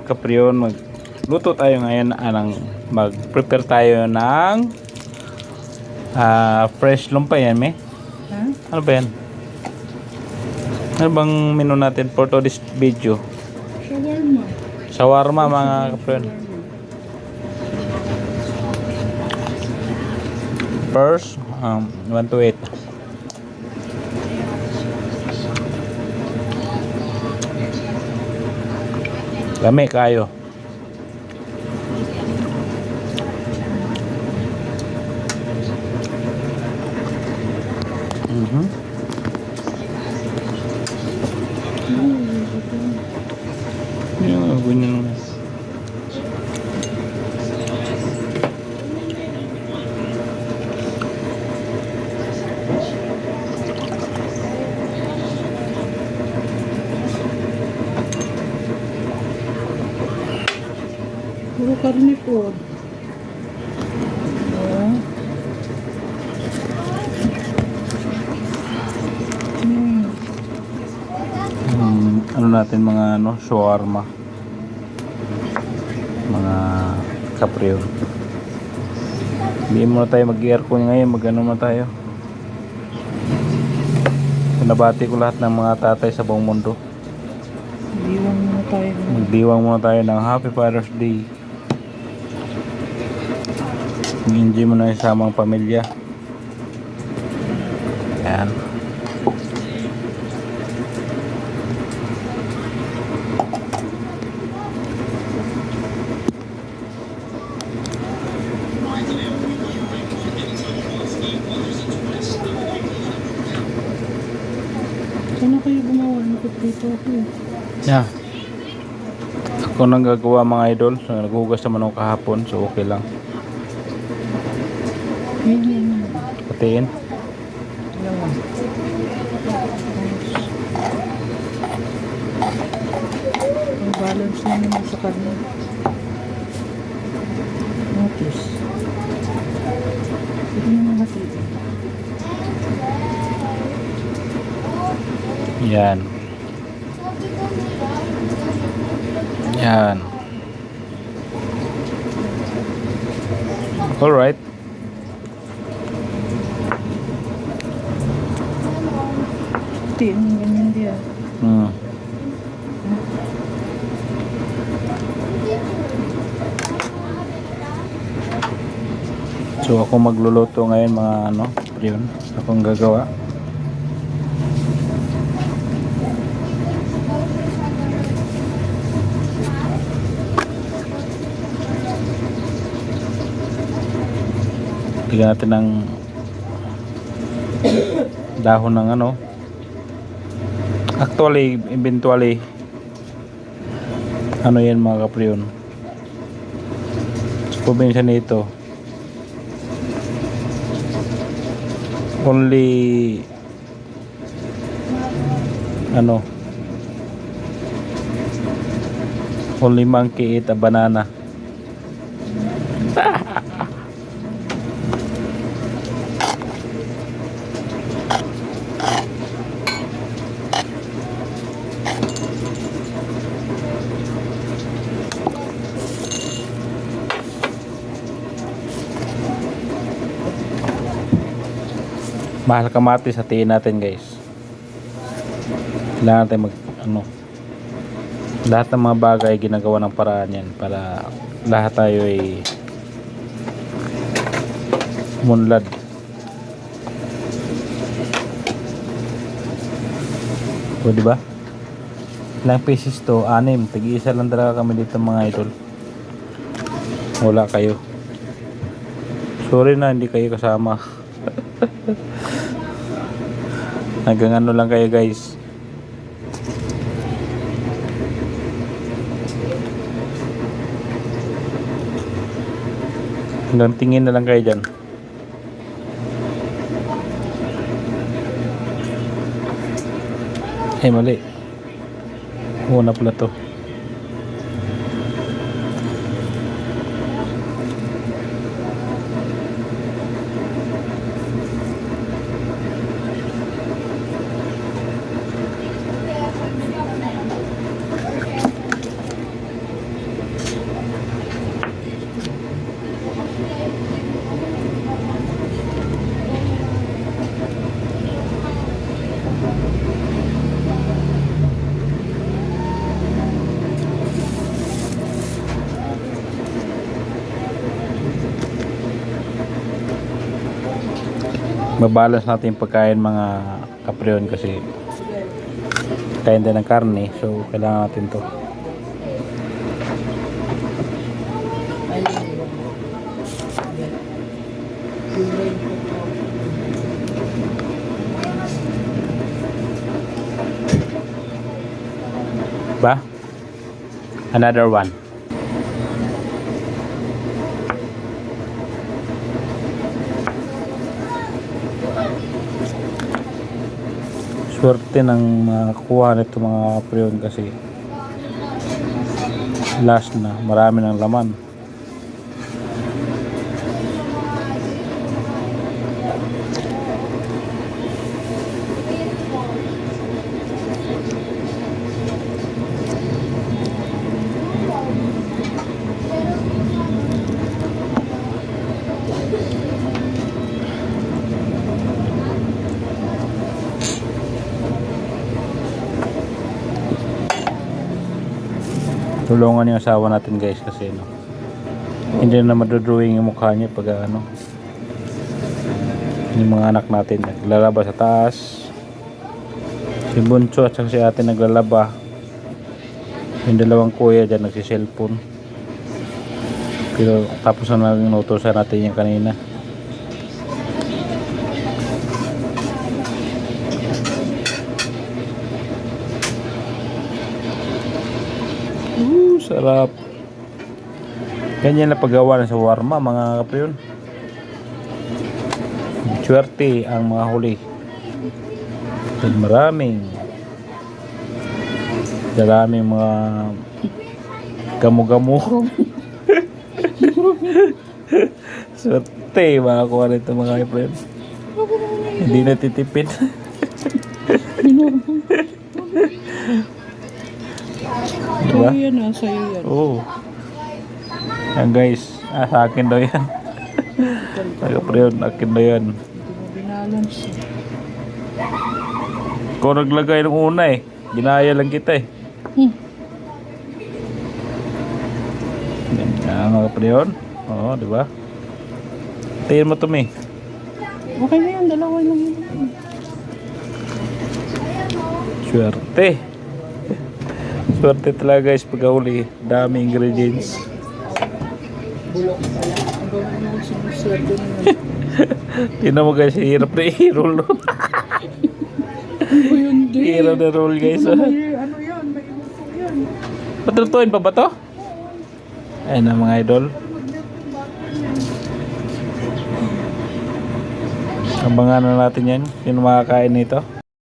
Kapriyon, magluto tayo ngayon mag-prepare tayo ng fresh lumpia yan, me? Huh? Ano ba yan? Ano bang menu natin for today's video? Shawarma. Shawarma mga kapriyon. First, 1 to 8. Lami kayo. Yung ganyan. Puro karne po. Ano natin mga shawarma. Mga kapriyo. Hindi muna tayo mag-aircon ngayon, mag-ano na tayo. Pinabati ko lahat ng mga tatay sa buong mundo. Magdiwang muna tayo ng Happy Father's Day. Enjoy mo na yung samang pamilya. Yan. Sana kayo gumawa ng dito ako. Yeah. Ako nang gagawa mga idol. So, naghugas naman ako kahapon. So okay lang. Patiin. Ang balance na naman sa karne. Notice. Sige naman natin. Yan. Yan. Alright. Tiin mo ganyan dia. So ako magluluto ngayon mga yun. Akong gagawa. Tignan natin ng dahon ng eventually yan mga kapriyon. So probinsya nito only monkey eat a banana. Mahal kamatis, hatiin natin guys. Kailangan natin lahat ng mga bagay ginagawa ng paraan yan para lahat tayo ay munlad. O diba? Ilang pieces to? 6. Tig-isa lang talaga kami dito mga idol. Wala kayo. Sorry na hindi kayo kasama. Hanggang lang kayo guys. Hanggang tingin na lang kayo dyan. Ay mali. Una pala to. mabalance natin yung pagkain mga kapriyon kasi kain din ng karne, so kailangan natin to. Ba? Another one. Swerte ng makakuha nito mga priyon kasi last na, marami ng laman. Tulungan yung asawa natin guys kasi no, hindi na madodrawing yung mukha niya pag ano, yung mga anak natin naglalaba sa taas, si Bunso at saka si ate naglalaba, yung dalawang kuya dyan nagsiselfone, pero tapos na natin inutusan natin yung kanina. Sarap. Ganyan na paggawa ng shawarma mga kapriyon. Swerte ang mga huli. Then maraming mga gamo-gamo. Swerte makakuha nito mga kapriyon. Hindi na titipid. Diba? Sa'yo yan, sa'yo yan. Oo. Yan guys, sa akin daw yan. Kapriyon, akin daw yan. Hindi mo binalance. Ikaw naglagay ng una eh. Ginaya lang kita eh. Yan mga kapriyon. Oo, diba? Tingin mo to me. Okay na yan, dalawa lang yun. Swerte. Swerte talaga guys pagkahuli. Dami ingredients. Bulok pala. Ang gawin mo sinuswerte naman. Tingnan mo guys, hirap na i-roll. Ano yun din? Hirap na roll guys. Ano yan? May uso yan. Patrutuin pa ba to? Ayan na mga idol. Abangan na natin yan. Sino makakain nito?